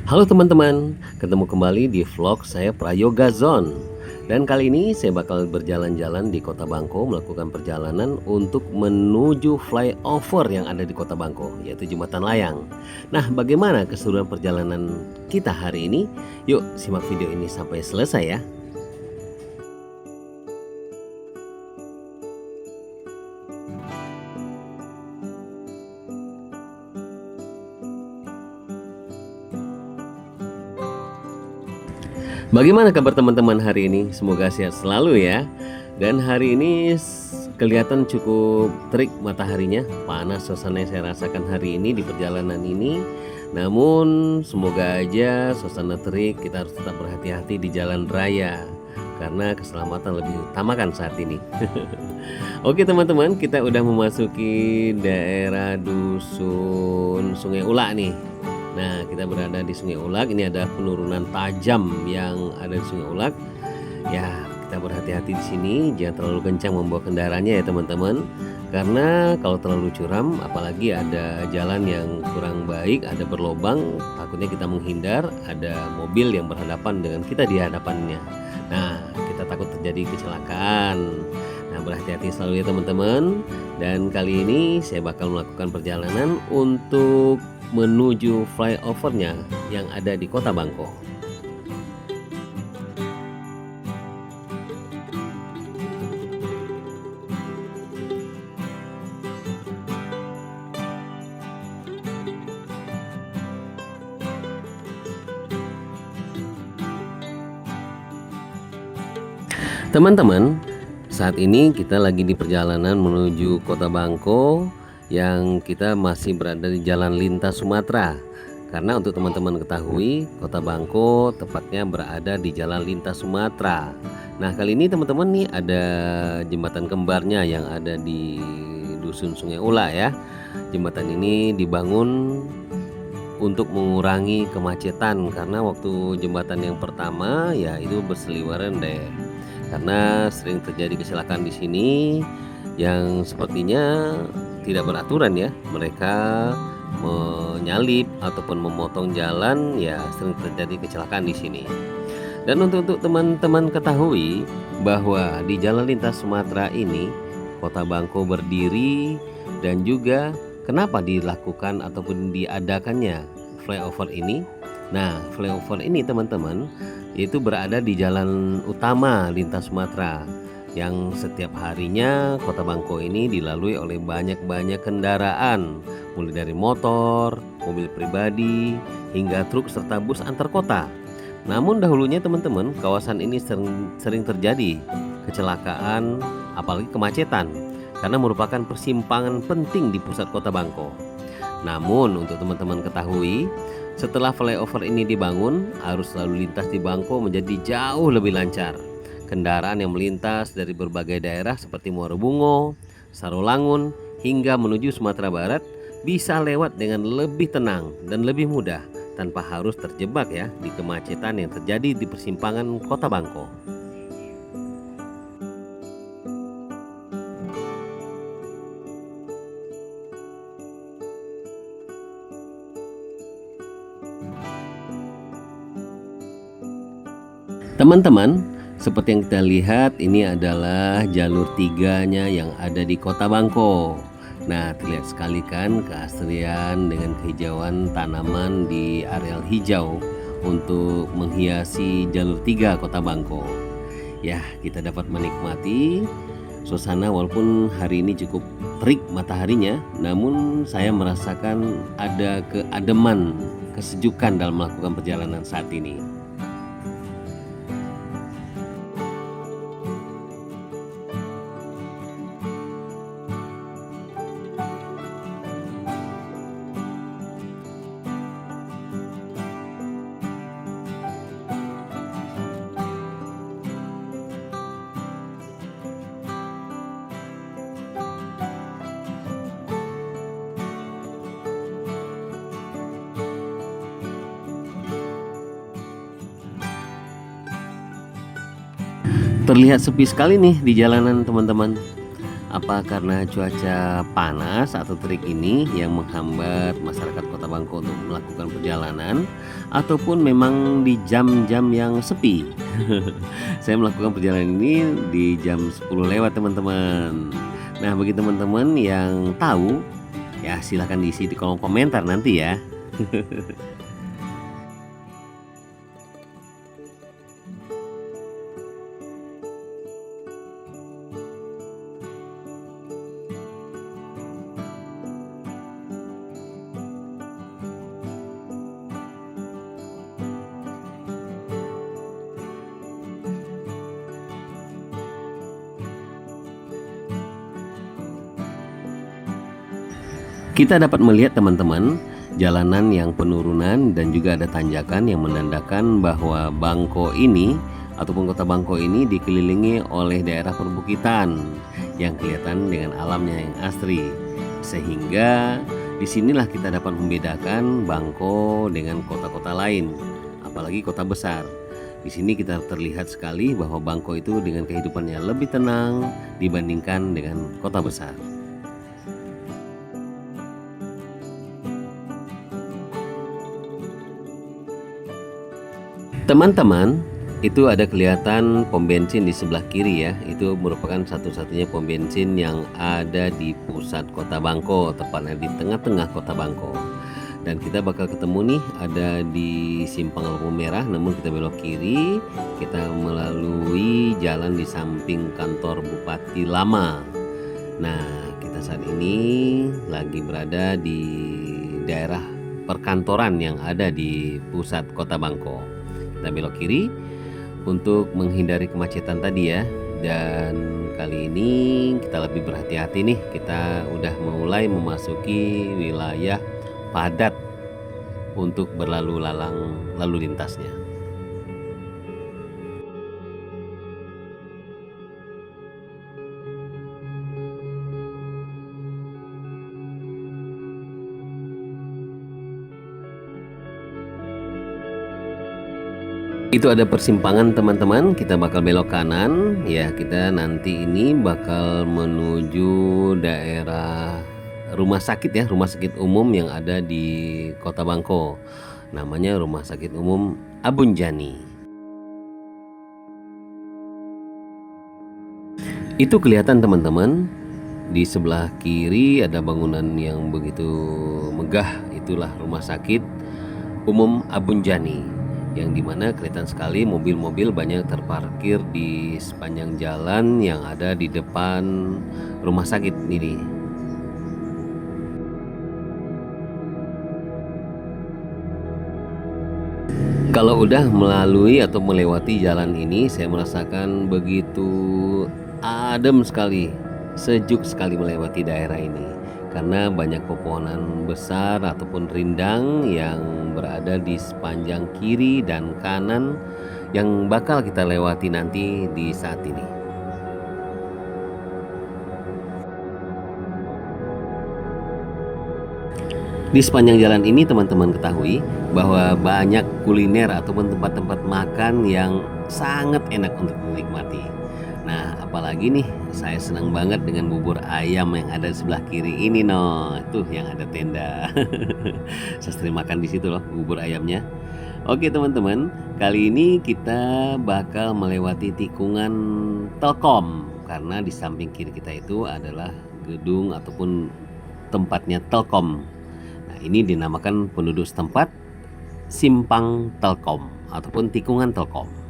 Halo teman-teman, ketemu kembali di vlog saya Prayoga Zone. Dan kali ini saya bakal berjalan-jalan di Kota Bangko, melakukan perjalanan untuk menuju flyover yang ada di Kota Bangko, yaitu Jembatan Layang. Nah, bagaimana keseluruhan perjalanan kita hari ini? Yuk simak video ini sampai selesai ya. Bagaimana kabar teman-teman hari ini? Semoga sehat selalu ya. Dan hari ini kelihatan cukup terik mataharinya, panas suasana yang saya rasakan hari ini di perjalanan ini. Namun semoga aja suasana terik, kita harus tetap berhati-hati di jalan raya karena keselamatan lebih utamakan saat ini. Oke teman-teman, kita udah memasuki daerah dusun Sungai Ulak nih. Nah, kita berada di Sungai Ulak. Ini ada penurunan tajam yang ada di Sungai Ulak. Ya, kita berhati-hati di sini, jangan terlalu kencang membawa kendaraannya ya teman-teman. Karena kalau terlalu curam, apalagi ada jalan yang kurang baik, ada berlobang, takutnya kita menghindar, ada mobil yang berhadapan dengan kita di hadapannya. Nah, kita takut terjadi kecelakaan. Nah, berhati-hati selalu ya teman-teman. Dan kali ini saya bakal melakukan perjalanan untuk menuju flyovernya yang ada di Kota Bangko. Teman-teman, saat ini kita lagi di perjalanan menuju Kota Bangko yang kita masih berada di Jalan Lintas Sumatera. Karena untuk teman-teman ketahui, Kota Bangko tepatnya berada di Jalan Lintas Sumatera. Nah, kali ini teman-teman nih ada jembatan kembarnya yang ada di dusun Sungai Ulak ya. Jembatan ini dibangun untuk mengurangi kemacetan karena waktu jembatan yang pertama ya itu berseliweran deh. Karena sering terjadi kecelakaan di sini yang sepertinya tidak beraturan ya, mereka menyalip ataupun memotong jalan ya, sering terjadi kecelakaan di sini. Dan untuk teman-teman ketahui bahwa di Jalan Lintas Sumatera ini Kota Bangko berdiri dan juga kenapa dilakukan ataupun diadakannya flyover ini. Nah, flyover ini teman-teman itu berada di jalan utama Lintas Sumatera yang setiap harinya Kota Bangko ini dilalui oleh banyak kendaraan, mulai dari motor, mobil pribadi, hingga truk serta bus antar kota. Namun dahulunya teman-teman, kawasan ini sering terjadi kecelakaan, apalagi kemacetan, karena merupakan persimpangan penting di pusat Kota Bangko. Namun untuk teman-teman ketahui, setelah flyover ini dibangun, arus lalu lintas di Bangko menjadi jauh lebih lancar. Kendaraan yang melintas dari berbagai daerah seperti Muara Bungo, Sarolangun, hingga menuju Sumatera Barat bisa lewat dengan lebih tenang dan lebih mudah tanpa harus terjebak ya di kemacetan yang terjadi di persimpangan Kota Bangko. Teman-teman, seperti yang kita lihat, ini adalah jalur tiganya yang ada di Kota Bangko. Nah, terlihat sekali kan keasrian dengan kehijauan tanaman di areal hijau untuk menghiasi jalur tiga Kota Bangko. Ya, kita dapat menikmati suasana walaupun hari ini cukup terik mataharinya, namun saya merasakan ada keademan, kesejukan dalam melakukan perjalanan saat ini. Terlihat sepi sekali nih di jalanan teman-teman. apa karena cuaca panas atau terik ini yang menghambat masyarakat Kota Bangko untuk melakukan perjalanan, ataupun memang di jam-jam yang sepi? Saya melakukan perjalanan ini di jam 10 lewat teman-teman. Nah, bagi teman-teman yang tahu, ya silahkan diisi di kolom komentar nanti ya. Kita dapat melihat teman-teman, jalanan yang penurunan dan juga ada tanjakan yang menandakan bahwa Bangko ini ataupun Kota Bangko ini dikelilingi oleh daerah perbukitan yang kelihatan dengan alamnya yang asri. Sehingga disinilah kita dapat membedakan Bangko dengan kota-kota lain, apalagi kota besar. Di sini kita terlihat sekali bahwa Bangko itu dengan kehidupannya lebih tenang dibandingkan dengan kota besar. Teman-teman, itu ada kelihatan pom bensin di sebelah kiri ya. Itu merupakan satu-satunya pom bensin yang ada di pusat Kota Bangko, tepatnya di tengah-tengah Kota Bangko. Dan kita bakal ketemu nih ada di simpang lampu merah, namun kita belok kiri, kita melalui jalan di samping kantor Bupati Lama. Nah, kita saat ini lagi berada di daerah perkantoran yang ada di pusat Kota Bangko. Kita belok kiri untuk menghindari kemacetan tadi ya. Dan kali ini kita lebih berhati-hati nih. Kita udah mulai memasuki wilayah padat untuk berlalu lalu lintasnya. Itu ada persimpangan teman-teman, kita bakal belok kanan ya. Kita nanti ini bakal menuju daerah rumah sakit ya, rumah sakit umum yang ada di Kota Bangko. Namanya Rumah Sakit Umum Abunjani. Itu kelihatan teman-teman, di sebelah kiri ada bangunan yang begitu megah, itulah Rumah Sakit Umum Abunjani, yang dimana kelihatan sekali mobil-mobil banyak terparkir di sepanjang jalan yang ada di depan rumah sakit ini. Kalau udah melalui atau melewati jalan ini, saya merasakan begitu adem sekali, sejuk sekali melewati daerah ini. Karena banyak pepohonan besar ataupun rindang yang berada di sepanjang kiri dan kanan yang bakal kita lewati nanti di saat ini. Di sepanjang jalan ini teman-teman ketahui bahwa banyak kuliner ataupun tempat-tempat makan yang sangat enak untuk dinikmati. Nah, apalagi nih, saya senang banget dengan bubur ayam yang ada di sebelah kiri ini, Itu yang ada tenda. Saya sering makan di situ loh, bubur ayamnya. Oke teman-teman, kali ini kita bakal melewati tikungan Telkom, karena di samping kiri kita itu adalah gedung ataupun tempatnya Telkom. Nah, ini dinamakan penduduk setempat Simpang Telkom ataupun tikungan Telkom.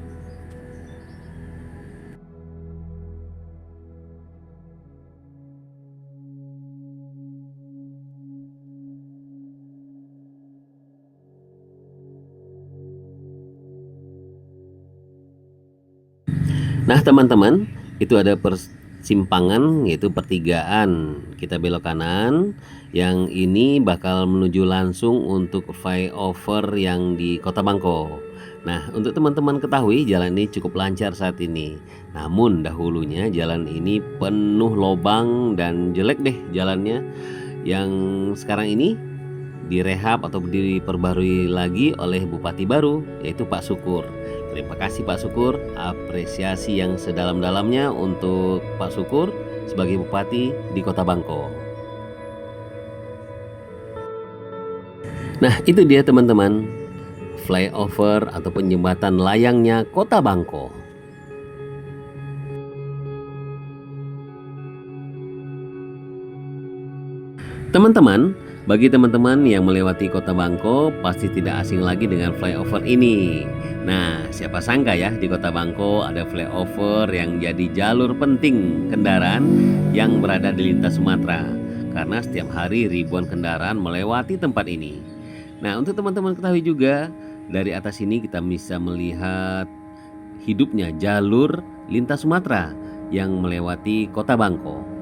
Nah teman-teman, itu ada persimpangan yaitu pertigaan. Kita belok kanan, yang ini bakal menuju langsung untuk flyover yang di Kota Bangko. Nah, untuk teman-teman ketahui jalan ini cukup lancar saat ini. Namun dahulunya jalan ini penuh lobang dan jelek deh jalannya. Yang sekarang ini direhab atau diperbarui lagi oleh Bupati baru, yaitu Pak Syukur. Terima kasih Pak Syukur, apresiasi yang sedalam-dalamnya untuk Pak Syukur. sebagai bupati di Kota Bangko. Nah, itu dia teman-teman, flyover ataupun jembatan layangnya Kota Bangko. Teman-teman, bagi teman-teman yang melewati Kota Bangko pasti tidak asing lagi dengan flyover ini. Nah, siapa sangka ya di Kota Bangko ada flyover yang jadi jalur penting kendaraan yang berada di lintas Sumatera. Karena setiap hari ribuan kendaraan melewati tempat ini. Nah, untuk teman-teman ketahui juga, dari atas ini kita bisa melihat hidupnya jalur lintas Sumatera yang melewati Kota Bangko.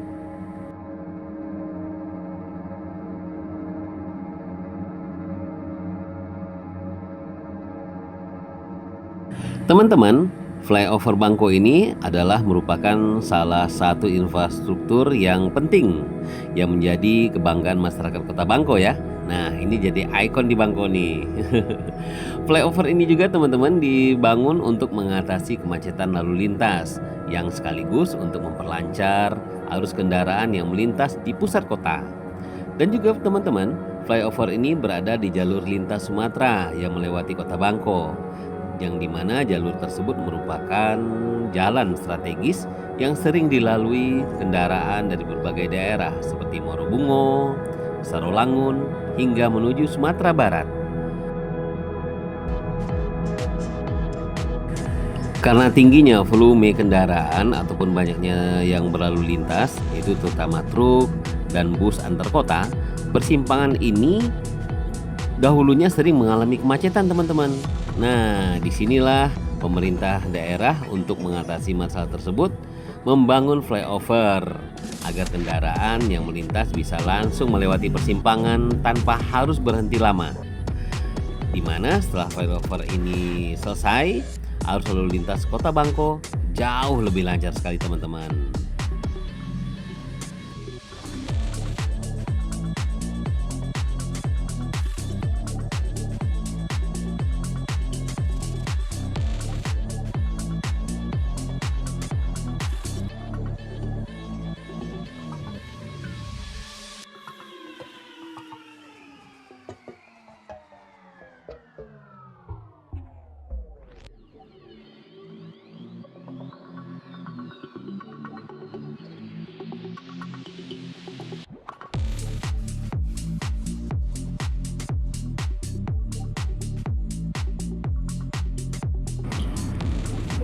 Teman-teman, flyover Bangko ini adalah merupakan salah satu infrastruktur yang penting yang menjadi kebanggaan masyarakat Kota Bangko ya. Nah, ini jadi ikon di Bangko nih. Flyover ini juga teman-teman dibangun untuk mengatasi kemacetan lalu lintas yang sekaligus untuk memperlancar arus kendaraan yang melintas di pusat kota. Dan juga teman-teman, flyover ini berada di jalur lintas Sumatera yang melewati Kota Bangko, yang dimana jalur tersebut merupakan jalan strategis yang sering dilalui kendaraan dari berbagai daerah seperti Morobungo, Sarolangun, hingga menuju Sumatera Barat. Karena tingginya volume kendaraan ataupun banyaknya yang berlalu lintas, itu terutama truk dan bus antar kota, persimpangan ini dahulunya sering mengalami kemacetan teman-teman. Nah, disinilah pemerintah daerah untuk mengatasi masalah tersebut membangun flyover agar kendaraan yang melintas bisa langsung melewati persimpangan tanpa harus berhenti lama. Dimana setelah flyover ini selesai, arus lalu lintas Kota Bangko jauh lebih lancar sekali teman-teman.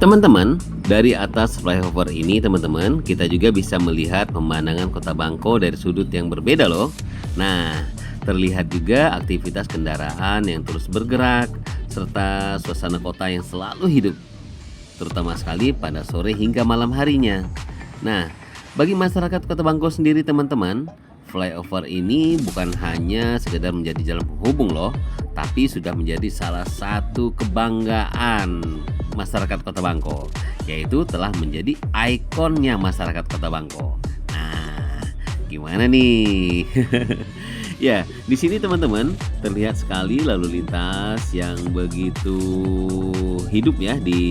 Teman-teman, dari atas flyover ini teman-teman, kita juga bisa melihat pemandangan Kota Bangko dari sudut yang berbeda loh. Nah, terlihat juga aktivitas kendaraan yang terus bergerak serta suasana kota yang selalu hidup, terutama sekali pada sore hingga malam harinya. Nah, bagi masyarakat Kota Bangko sendiri teman-teman, flyover ini bukan hanya sekedar menjadi jalan penghubung loh, tapi sudah menjadi salah satu kebanggaan masyarakat Kota Bangko, yaitu telah menjadi ikonnya masyarakat Kota Bangko. Nah, gimana nih? Ya, di sini teman-teman terlihat sekali lalu lintas yang begitu hidup ya di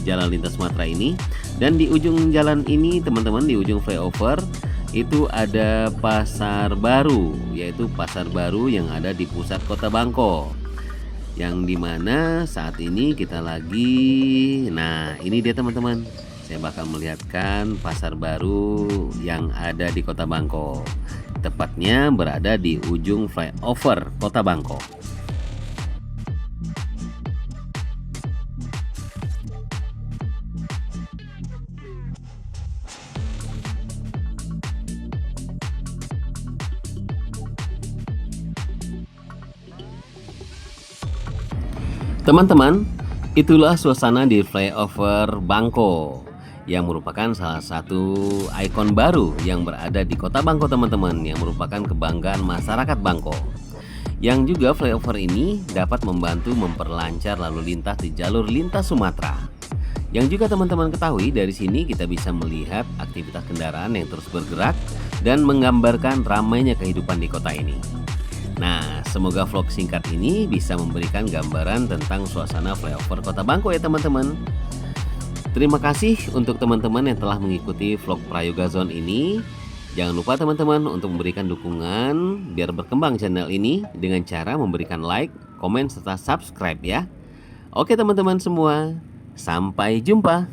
jalan lintas Sumatera ini. Dan di ujung jalan ini teman-teman, di ujung flyover itu ada pasar baru, yaitu pasar baru yang ada di pusat Kota Bangko, yang dimana saat ini kita lagi, nah ini dia teman-teman, saya bakal melihatkan pasar baru yang ada di Kota Bangko, tepatnya berada di ujung flyover Kota Bangko. Teman-teman, itulah suasana di flyover Bangko yang merupakan salah satu ikon baru yang berada di Kota Bangko teman-teman, yang merupakan kebanggaan masyarakat Bangko. Yang juga flyover ini dapat membantu memperlancar lalu lintas di jalur lintas Sumatera. Yang juga teman-teman ketahui, dari sini kita bisa melihat aktivitas kendaraan yang terus bergerak dan menggambarkan ramainya kehidupan di kota ini. Nah, semoga vlog singkat ini bisa memberikan gambaran tentang suasana flyover Kota Bangko ya teman-teman. Terima kasih untuk teman-teman yang telah mengikuti vlog Prayoga Zone ini. Jangan lupa teman-teman untuk memberikan dukungan biar berkembang channel ini dengan cara memberikan like, komen, serta subscribe ya. Oke teman-teman semua, sampai jumpa.